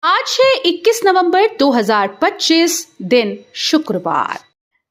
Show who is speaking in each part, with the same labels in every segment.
Speaker 1: आज है 21 नवंबर 2025 दिन शुक्रवार।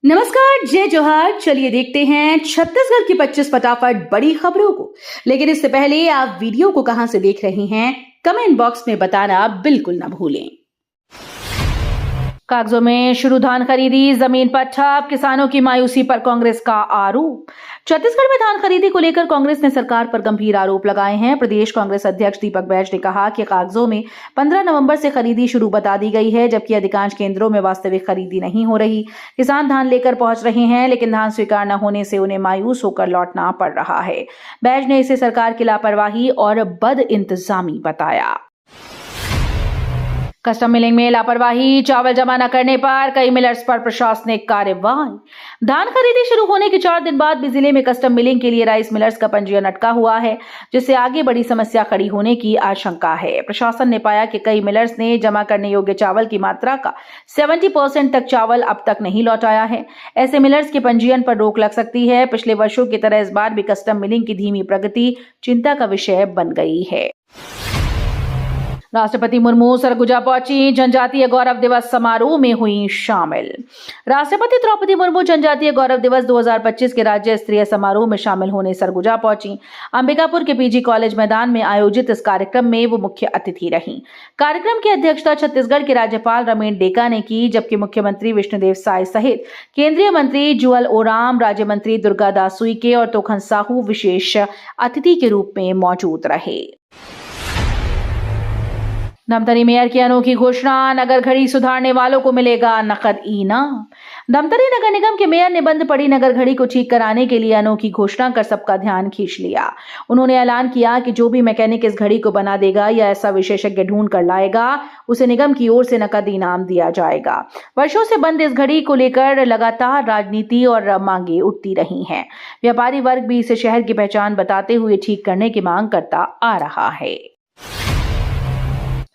Speaker 1: नमस्कार, जय जोहार। चलिए देखते हैं छत्तीसगढ़ की 25 फटाफट बड़ी खबरों को। लेकिन इससे पहले आप वीडियो को कहां से देख रहे हैं कमेंट बॉक्स में बताना बिल्कुल ना भूलें। कागजों में शुरू धान खरीदी, जमीन पर ठप, किसानों की मायूसी पर कांग्रेस का आरोप। छत्तीसगढ़ में धान खरीदी को लेकर कांग्रेस ने सरकार पर गंभीर आरोप लगाए हैं। प्रदेश कांग्रेस अध्यक्ष दीपक बैज ने कहा कि कागजों में 15 नवंबर से खरीदी शुरू बता दी गई है, जबकि अधिकांश केंद्रों में वास्तविक खरीदी नहीं हो रही। किसान धान लेकर पहुंच रहे हैं, लेकिन धान स्वीकार न होने से उन्हें मायूस होकर लौटना पड़ रहा है। बैज ने इसे सरकार की लापरवाही और बद इंतजामी बताया। कस्टम मिलिंग में लापरवाही, चावल जमा न करने पर कई मिलर्स पर प्रशासनिक कार्रवाई। धान खरीदी शुरू होने के 4 दिन बाद भी जिले में कस्टम मिलिंग के लिए राइस मिलर्स का पंजीयन अटका हुआ है, जिससे आगे बड़ी समस्या खड़ी होने की आशंका है। प्रशासन ने पाया कि कई मिलर्स ने जमा करने योग्य चावल की मात्रा का 70% तक चावल अब तक नहीं लौटाया है। ऐसे मिलर्स के पंजीयन पर रोक लग सकती है। पिछले वर्षों की तरह इस बार भी कस्टम मिलिंग की धीमी प्रगति चिंता का विषय बन गई है। राष्ट्रपति मुर्मू सरगुजा पहुंची, जनजातीय गौरव दिवस समारोह में हुई शामिल। राष्ट्रपति द्रौपदी मुर्मू जनजातीय गौरव दिवस 2025 के राज्य स्तरीय समारोह में शामिल होने सरगुजा पहुंची। अंबिकापुर के पीजी कॉलेज मैदान में आयोजित इस कार्यक्रम में वो मुख्य अतिथि रहीं। कार्यक्रम की अध्यक्षता छत्तीसगढ़ के राज्यपाल रमेन डेका ने की, जबकि मुख्यमंत्री विष्णुदेव साय सहित केंद्रीय मंत्री जुअल ओराम, राज्य मंत्री दुर्गादास उइके और तोखन साहू विशेष अतिथि के रूप में मौजूद रहे। धमतरी मेयर की अनोखी घोषणा, नगर घड़ी सुधारने वालों को मिलेगा नकद इनाम। धमतरी नगर निगम के मेयर ने बंद पड़ी नगर घड़ी को ठीक कराने के लिए अनोखी घोषणा कर सबका ध्यान खींच लिया। उन्होंने ऐलान किया कि जो भी मैकेनिक इस घड़ी को बना देगा या ऐसा विशेषज्ञ ढूंढ कर लाएगा, उसे निगम की ओर से नकद इनाम दिया जाएगा। वर्षों से बंद इस घड़ी को लेकर लगातार राजनीति और मांगे उठती रही हैं। व्यापारी वर्ग भी इसे शहर की पहचान बताते हुए ठीक करने की मांग करता आ रहा है।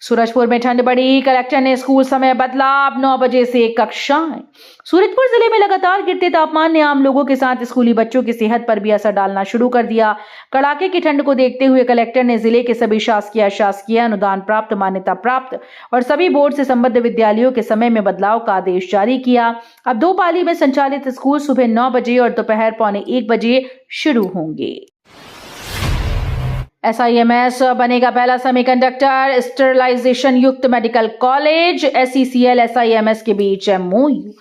Speaker 1: सूरजपुर में ठंड बढ़ी, कलेक्टर ने स्कूल समय बदला, अब 9 बजे से कक्षाएं। सूरजपुर जिले में लगातार गिरते तापमान ने आम लोगों के साथ स्कूली बच्चों की सेहत पर भी असर डालना शुरू कर दिया। कड़ाके की ठंड को देखते हुए कलेक्टर ने जिले के सभी शासकीय, अशासकीय, अनुदान प्राप्त, मान्यता प्राप्त और सभी बोर्ड से संबद्ध विद्यालयों के समय में बदलाव का आदेश जारी किया। अब 2 पाली में संचालित स्कूल सुबह 9 बजे और दोपहर 12:45 बजे शुरू होंगे। SIMS बनेगा पहला सेमीकंडक्टर स्टरलाइजेशन युक्त मेडिकल कॉलेज। SECL SIMS के बीच MOU।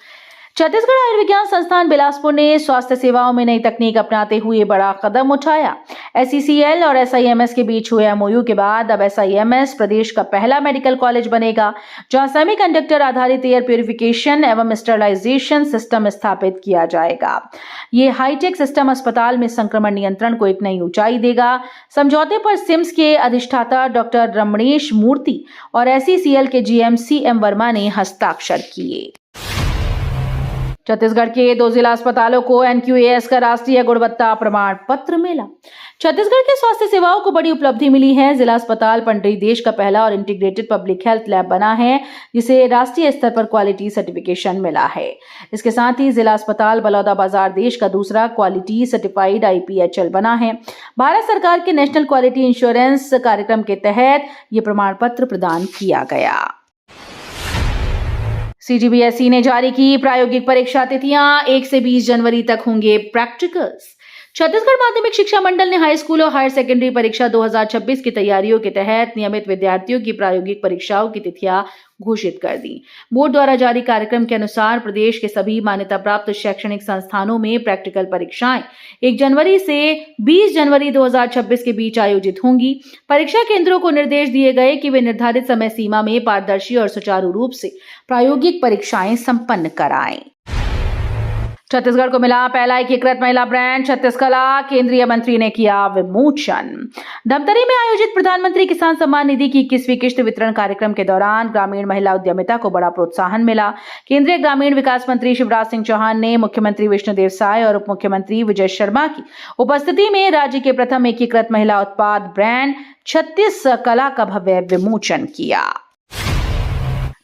Speaker 1: छत्तीसगढ़ आयुर्विज्ञान संस्थान बिलासपुर ने स्वास्थ्य सेवाओं में नई तकनीक अपनाते हुए बड़ा कदम उठाया। SECL और SIMS के बीच हुए MOU के बाद अब SIMS प्रदेश का पहला मेडिकल कॉलेज बनेगा, जहां सेमीकंडक्टर आधारित एयर प्यूरिफिकेशन एवं स्टरलाइजेशन सिस्टम स्थापित किया जाएगा। ये हाईटेक सिस्टम अस्पताल में संक्रमण नियंत्रण को एक नई ऊंचाई देगा। समझौते पर सिम्स के अधिष्ठाता डॉक्टर रमणेश मूर्ति और SECL के GM CM वर्मा ने हस्ताक्षर किए। छत्तीसगढ़ के 2 जिला अस्पतालों को NQAS का राष्ट्रीय गुणवत्ता प्रमाण पत्र मिला। छत्तीसगढ़ के स्वास्थ्य सेवाओं को बड़ी उपलब्धि मिली है। जिला अस्पताल पंडरी देश का पहला और इंटीग्रेटेड पब्लिक हेल्थ लैब बना है, जिसे राष्ट्रीय स्तर पर क्वालिटी सर्टिफिकेशन मिला है। इसके साथ ही जिला अस्पताल बलौदाबाजार देश का दूसरा क्वालिटी सर्टिफाइड IPHL बना है। भारत सरकार के नेशनल क्वालिटी इंश्योरेंस कार्यक्रम के तहत ये प्रमाण पत्र प्रदान किया गया। CGBSE ने जारी की प्रायोगिक परीक्षा तिथियां, 1 से 20 जनवरी तक होंगे प्रैक्टिकल्स। छत्तीसगढ़ माध्यमिक शिक्षा मंडल ने हाई स्कूल और हायर सेकेंडरी परीक्षा 2026 की तैयारियों के तहत नियमित विद्यार्थियों की प्रायोगिक परीक्षाओं की तिथियां घोषित कर दी। बोर्ड द्वारा जारी कार्यक्रम के अनुसार प्रदेश के सभी मान्यता प्राप्त शैक्षणिक संस्थानों में प्रैक्टिकल परीक्षाएं 1 जनवरी से 20 जनवरी 2026 के बीच आयोजित होंगी। परीक्षा केंद्रों को निर्देश दिए गए कि वे निर्धारित समय सीमा में पारदर्शी और सुचारू रूप से प्रायोगिक परीक्षाएं संपन्न कराएं। छत्तीसगढ़ को मिला पहला एकीकृत महिला ब्रांड छत्तीसकला, केंद्रीय मंत्री ने किया विमोचन। धमतरी में आयोजित प्रधानमंत्री किसान सम्मान निधि की 21वीं किश्त वितरण कार्यक्रम के दौरान ग्रामीण महिला उद्यमिता को बड़ा प्रोत्साहन मिला। केंद्रीय ग्रामीण विकास मंत्री शिवराज सिंह चौहान ने मुख्यमंत्री विष्णुदेव साय और उप मुख्यमंत्री विजय शर्मा की उपस्थिति में राज्य के प्रथम एकीकृत महिला उत्पाद ब्रांड छत्तीसकला का भव्य विमोचन किया।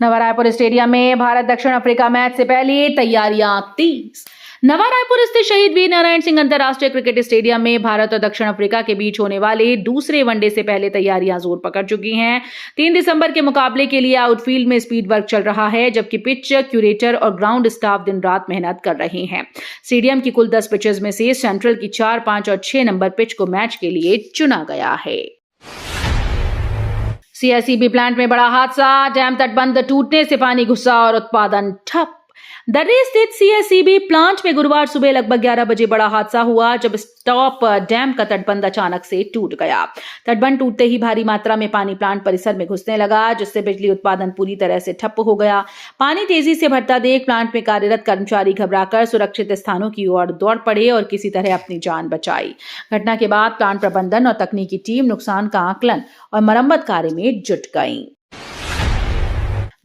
Speaker 1: नवा रायपुर स्टेडियम में भारत दक्षिण अफ्रीका मैच से पहले तैयारियां तेज। नवा रायपुर स्थित शहीद वीर नारायण सिंह अंतर्राष्ट्रीय क्रिकेट स्टेडियम में भारत और दक्षिण अफ्रीका के बीच होने वाले दूसरे वनडे से पहले तैयारियां जोर पकड़ चुकी हैं। 3 दिसंबर के मुकाबले के लिए आउटफील्ड में स्पीड वर्क चल रहा है, जबकि पिच, क्यूरेटर और ग्राउंड स्टाफ दिन रात मेहनत कर रहे हैं। स्टेडियम की कुल 10 पिचेस में से सेंट्रल की 4, 5 और 6 नंबर पिच को मैच के लिए चुना गया है। सीएसईबी प्लांट में बड़ा हादसा, डैम तटबंध टूटने से पानी घुसा और उत्पादन ठप। दर्रे स्थित सीएसईबी प्लांट में गुरुवार सुबह लगभग 11 बजे बड़ा हादसा हुआ, जब स्टॉप डैम का तटबंध अचानक से टूट गया। तटबंध टूटते ही भारी मात्रा में पानी प्लांट परिसर में घुसने लगा, जिससे बिजली उत्पादन पूरी तरह से ठप हो गया। पानी तेजी से भरता देख प्लांट में कार्यरत कर्मचारी घबराकर सुरक्षित स्थानों की ओर दौड़ पड़े और किसी तरह अपनी जान बचाई। घटना के बाद प्लांट प्रबंधन और तकनीकी टीम नुकसान का आकलन और मरम्मत कार्य में जुट गई।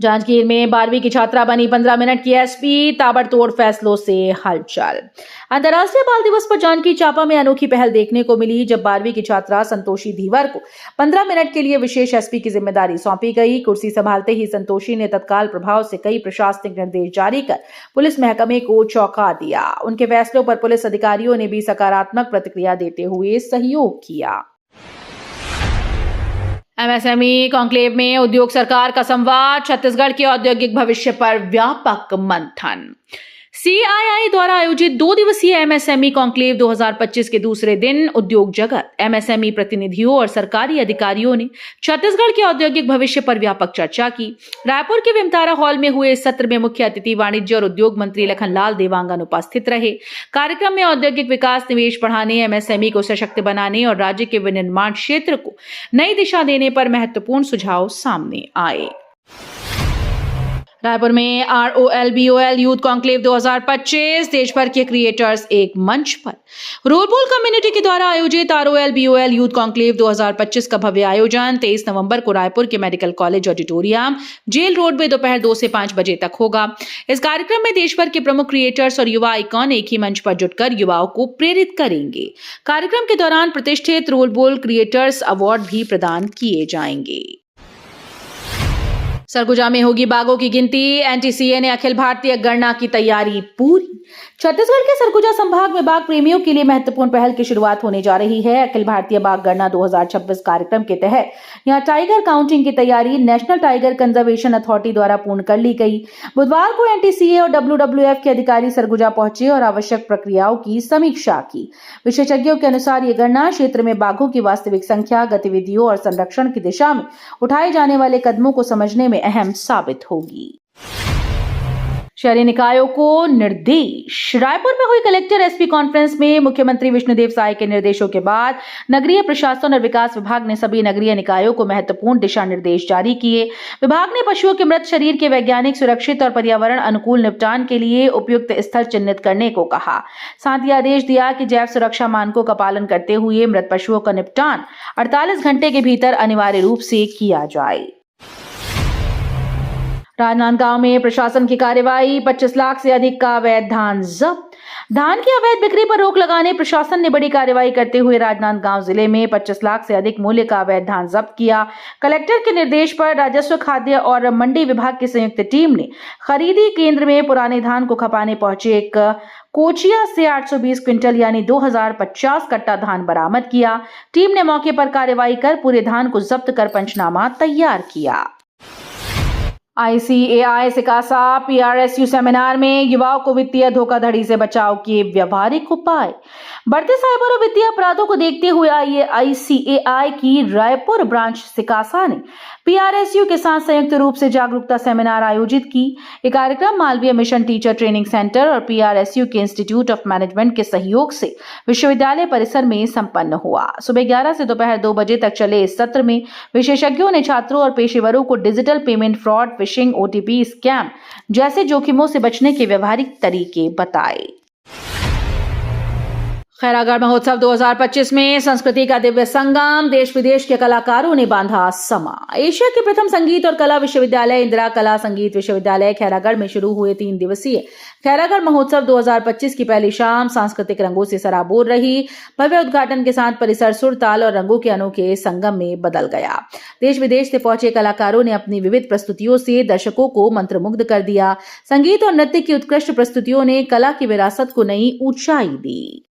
Speaker 1: जांजगीर में 12वीं की छात्रा बनी 15 मिनट की एसपी, ताबड़तोड़ फैसलों से हलचल। अंतर्राष्ट्रीय बाल दिवस पर जांजगीर चांपा में अनोखी पहल देखने को मिली, जब 12वीं की छात्रा संतोषी धीवर को 15 मिनट के लिए विशेष एसपी की जिम्मेदारी सौंपी गई। कुर्सी संभालते ही संतोषी ने तत्काल प्रभाव से कई प्रशासनिक निर्देश जारी कर पुलिस महकमे को चौंका दिया। उनके फैसलों पर पुलिस अधिकारियों ने भी सकारात्मक प्रतिक्रिया देते हुए सहयोग किया। एमएसएमई कॉन्क्लेव में उद्योग सरकार का संवाद, छत्तीसगढ़ के औद्योगिक भविष्य पर व्यापक मंथन। सीआईआई द्वारा आयोजित 2 दिवसीय एमएसएमई कॉन्क्लेव 2025 के दूसरे दिन उद्योग जगत, एमएसएमई प्रतिनिधियों और सरकारी अधिकारियों ने छत्तीसगढ़ के औद्योगिक भविष्य पर व्यापक चर्चा की। रायपुर के विमतारा हॉल में हुए इस सत्र में मुख्य अतिथि वाणिज्य और उद्योग मंत्री लखनलाल देवांगन उपस्थित रहे। कार्यक्रम में औद्योगिक विकास, निवेश बढ़ाने, एमएसएमई को सशक्त बनाने और राज्य के विनिर्माण क्षेत्र को नई दिशा देने पर महत्वपूर्ण सुझाव सामने आए। रायपुर में ROLBOL यूथ कॉन्क्लेव 2025, देश भर के क्रिएटर्स एक मंच पर। रोलबोल कम्युनिटी के द्वारा आयोजित ROLBOL यूथ कॉन्क्लेव 2025 का भव्य आयोजन 23 नवंबर को रायपुर के medical college auditorium, jail road में दोपहर 2 से 5 बजे तक होगा। इस कार्यक्रम में देश भर के प्रमुख क्रिएटर्स और युवा आइकॉन एक ही मंच पर जुटकर युवाओं को प्रेरित करेंगे। कार्यक्रम के दौरान प्रतिष्ठित रोलबोल क्रिएटर्स अवार्ड भी प्रदान किए जाएंगे। सरगुजा में होगी बाघों की गिनती, एनटीसीए ने अखिल भारतीय गणना की तैयारी पूरी। छत्तीसगढ़ के सरगुजा संभाग में बाघ प्रेमियों के लिए महत्वपूर्ण पहल की शुरुआत होने जा रही है। अखिल भारतीय बाघ गणना 2026 कार्यक्रम के तहत यहां टाइगर काउंटिंग की तैयारी नेशनल टाइगर कंजर्वेशन अथॉरिटी द्वारा पूर्ण कर ली गई। बुधवार को एनटीसीए और WWF के अधिकारी सरगुजा पहुंचे और आवश्यक प्रक्रियाओं की समीक्षा की। विशेषज्ञों के अनुसार ये गणना क्षेत्र में बाघों की वास्तविक संख्या, गतिविधियों और संरक्षण की दिशा में उठाए जाने वाले कदमों को समझने में अहम साबित होगी। शहरी निकायों को निर्देश। रायपुर में हुई कलेक्टर एसपी कॉन्फ्रेंस में मुख्यमंत्री विष्णुदेव साय के निर्देशों के बाद नगरीय प्रशासन और विकास विभाग ने सभी नगरीय निकायों को महत्वपूर्ण दिशा निर्देश जारी किए। विभाग ने पशुओं के मृत शरीर के वैज्ञानिक, सुरक्षित और पर्यावरण अनुकूल निपटान के लिए उपयुक्त स्थल चिन्हित करने को कहा। साथ ही आदेश दिया कि जैव सुरक्षा मानकों का पालन करते हुए मृत पशुओं का निपटान 48 घंटे के भीतर अनिवार्य रूप से किया जाए। राजनांदगांव में प्रशासन की कार्रवाई, 25 लाख से अधिक का अवैध धान जब्त। धान की अवैध बिक्री पर रोक लगाने प्रशासन ने बड़ी कार्रवाई करते हुए राजनांदगांव जिले में 25 लाख से अधिक मूल्य का अवैध धान जब्त किया। कलेक्टर के निर्देश पर राजस्व, खाद्य और मंडी विभाग की संयुक्त टीम ने खरीदी केंद्र में पुराने धान को खपाने पहुंचे एक कोचिया से 820 क्विंटल यानी 2050 कट्टा धान बरामद किया। टीम ने मौके पर कार्रवाई कर पूरे धान को जब्त कर पंचनामा तैयार किया। ICAI सिकासा PRSU सेमिनार में युवाओं को वित्तीय धोखाधड़ी से बचाव के व्यवहारिक उपाय। बढ़ते साइबर और वित्तीय अपराधों को देखते हुए ICAI की रायपुर ब्रांच सिकासा ने PRSU के साथ संयुक्त रूप से जागरूकता सेमिनार आयोजित की। ये कार्यक्रम Malviya mission teacher training centre और PRSU के इंस्टीट्यूट ऑफ मैनेजमेंट के सहयोग से विश्वविद्यालय परिसर में संपन्न हुआ। सुबह 11 से दोपहर 2 बजे तक चले इस सत्र में विशेषज्ञों ने छात्रों और पेशेवरों को digital payment fraud, fishing, OTP scam जैसे जोखिमों से बचने के व्यवहारिक तरीके बताए। खैरागढ़ महोत्सव 2025 में संस्कृति का दिव्य संगम, देश विदेश के कलाकारों ने बांधा समा। एशिया के प्रथम संगीत और कला विश्वविद्यालय इंदिरा कला संगीत विश्वविद्यालय खैरागढ़ में शुरू हुए 3 दिवसीय खैरागढ़ महोत्सव 2025 की पहली शाम सांस्कृतिक रंगों से सराबोर रही। भव्य उद्घाटन के साथ परिसर सुर, ताल और रंगों के अनोखे संगम में बदल गया। देश विदेश से पहुंचे कलाकारों ने अपनी विविध प्रस्तुतियों से दर्शकों को मंत्रमुग्ध कर दिया। संगीत और नृत्य की उत्कृष्ट प्रस्तुतियों ने कला की विरासत को नई ऊंचाई दी।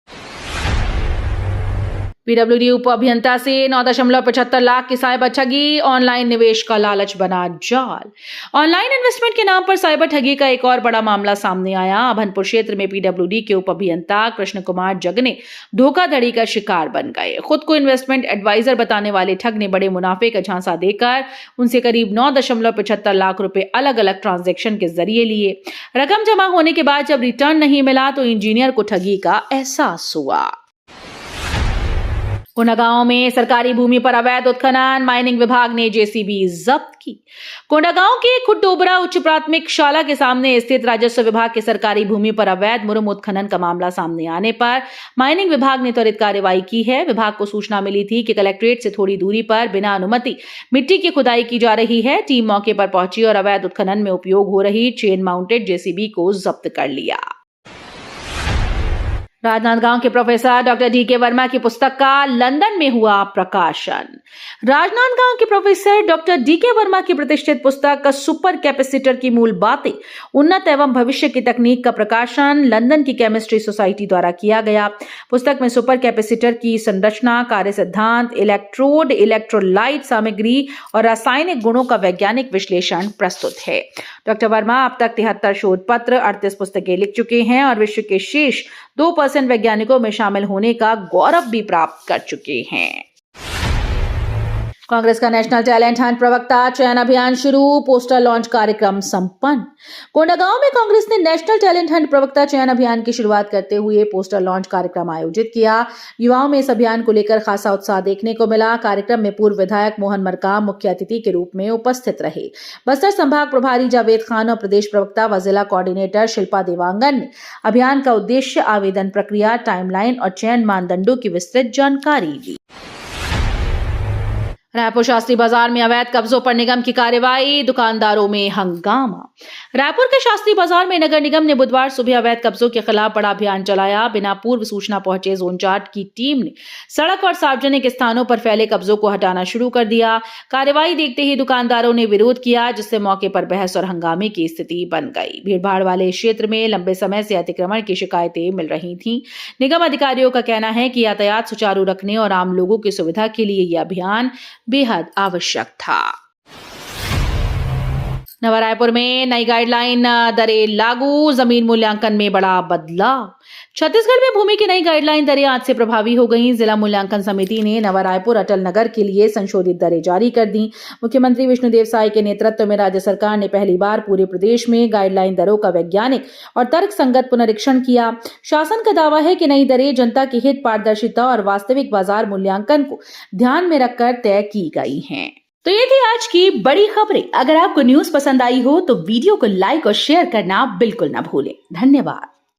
Speaker 1: पीडब्ल्यूडी उप अभियंता से 9.75 लाख की साइबर ठगी, ऑनलाइन निवेश का लालच बना जाल। ऑनलाइन इन्वेस्टमेंट के नाम पर साइबर ठगी का एक और बड़ा मामला सामने आया। अभनपुर क्षेत्र में पीडब्ल्यूडी के उप अभियंता कृष्ण कुमार जगने धोखाधड़ी का शिकार बन गए। खुद को इन्वेस्टमेंट एडवाइजर बताने वाले ठग ने बड़े मुनाफे का झांसा देकर उनसे करीब 9.75 लाख रुपए अलग अलग ट्रांजैक्शन के जरिए लिए। रकम जमा होने के बाद जब रिटर्न नहीं मिला तो इंजीनियर को ठगी का एहसास हुआ। कोंडागांव में सरकारी भूमि पर अवैध उत्खनन, माइनिंग विभाग ने जेसीबी जब्त की। कोंडागांव के खुडडोबरा उच्च प्राथमिक शाला के सामने स्थित राजस्व विभाग की सरकारी भूमि पर अवैध मुरम उत्खनन का मामला सामने आने पर माइनिंग विभाग ने त्वरित कार्रवाई की है। विभाग को सूचना मिली थी कि कलेक्ट्रेट से थोड़ी दूरी पर बिना अनुमति मिट्टी की खुदाई की जा रही है। टीम मौके पर पहुंची और अवैध उत्खनन में उपयोग हो रही चेन माउंटेड जेसीबी को जब्त कर लिया। राजनांदगांव के प्रोफेसर डॉक्टर डीके वर्मा की पुस्तक का लंदन में हुआ प्रकाशन। राजनांदगांव के प्रोफेसर डॉक्टर डीके वर्मा की प्रतिष्ठित पुस्तक सुपर कैपेसिटर की मूल बातें, उन्नत एवं भविष्य की तकनीक का प्रकाशन लंदन की केमिस्ट्री सोसाइटी द्वारा किया गया। पुस्तक में सुपर कैपेसिटर की संरचना, कार्य सिद्धांत, इलेक्ट्रोड, इलेक्ट्रोलाइट सामग्री और रासायनिक गुणों का वैज्ञानिक विश्लेषण प्रस्तुत है। डॉक्टर वर्मा अब तक 73 शोध पत्र, 38 पुस्तकें लिख चुके हैं और विश्व के शीर्ष 2% वैज्ञानिकों में शामिल होने का गौरव भी प्राप्त कर चुके हैं। कांग्रेस का नेशनल टैलेंट हंट प्रवक्ता चयन अभियान शुरू, पोस्टर लॉन्च कार्यक्रम संपन्न। कोंडागांव में कांग्रेस ने नेशनल टैलेंट हंट प्रवक्ता चयन अभियान की शुरुआत करते हुए पोस्टर लॉन्च कार्यक्रम आयोजित किया। युवाओं में इस अभियान को लेकर खासा उत्साह देखने को मिला। कार्यक्रम में पूर्व विधायक मोहन मरकाम मुख्य अतिथि के रूप में उपस्थित रहे। बस्तर संभाग प्रभारी जावेद खान और प्रदेश प्रवक्ता व जिला कोऑर्डिनेटर शिल्पा देवांगन ने अभियान का उद्देश्य, आवेदन प्रक्रिया, टाइमलाइन और चयन मानदंडों की विस्तृत जानकारी दी। रायपुर शास्त्री बाजार में अवैध कब्जों पर निगम की कार्रवाई, दुकानदारों में हंगामा। रायपुर के शास्त्री बाजार में नगर निगम ने बुधवार सुबह अवैध कब्जों के खिलाफ बड़ा अभियान चलाया। बिना पूर्व सूचना पहुंचे जोन 4 की टीम ने सड़क और सार्वजनिक स्थानों पर फैले कब्जों को हटाना शुरू कर दिया। कार्रवाई देखते ही दुकानदारों ने विरोध किया, जिससे मौके पर बहस और हंगामे की स्थिति बन गई। भीड़भाड़ वाले क्षेत्र में लंबे समय से अतिक्रमण की शिकायतें मिल रही थीं। निगम अधिकारियों का कहना है कि यातायात सुचारू रखने और आम लोगों की सुविधा के लिए यह अभियान बेहद आवश्यक था। नवा रायपुर में नई गाइडलाइन दरें लागू, जमीन मूल्यांकन में बड़ा बदलाव। छत्तीसगढ़ में भूमि की नई गाइडलाइन दरें आज से प्रभावी हो गईं। जिला मूल्यांकन समिति ने नवा रायपुर अटल नगर के लिए संशोधित दरें जारी कर दी। मुख्यमंत्री विष्णुदेव साय के नेतृत्व में राज्य सरकार ने पहली बार पूरे प्रदेश में गाइडलाइन दरों का वैज्ञानिक और तर्कसंगत पुनरीक्षण किया। शासन का दावा है कि नई दरें जनता के हित, पारदर्शिता और वास्तविक बाजार मूल्यांकन को ध्यान में रखकर तय की गई हैं। तो ये थी आज की बड़ी खबरें। अगर आपको न्यूज पसंद आई हो तो वीडियो को लाइक और शेयर करना बिल्कुल ना भूलें। धन्यवाद।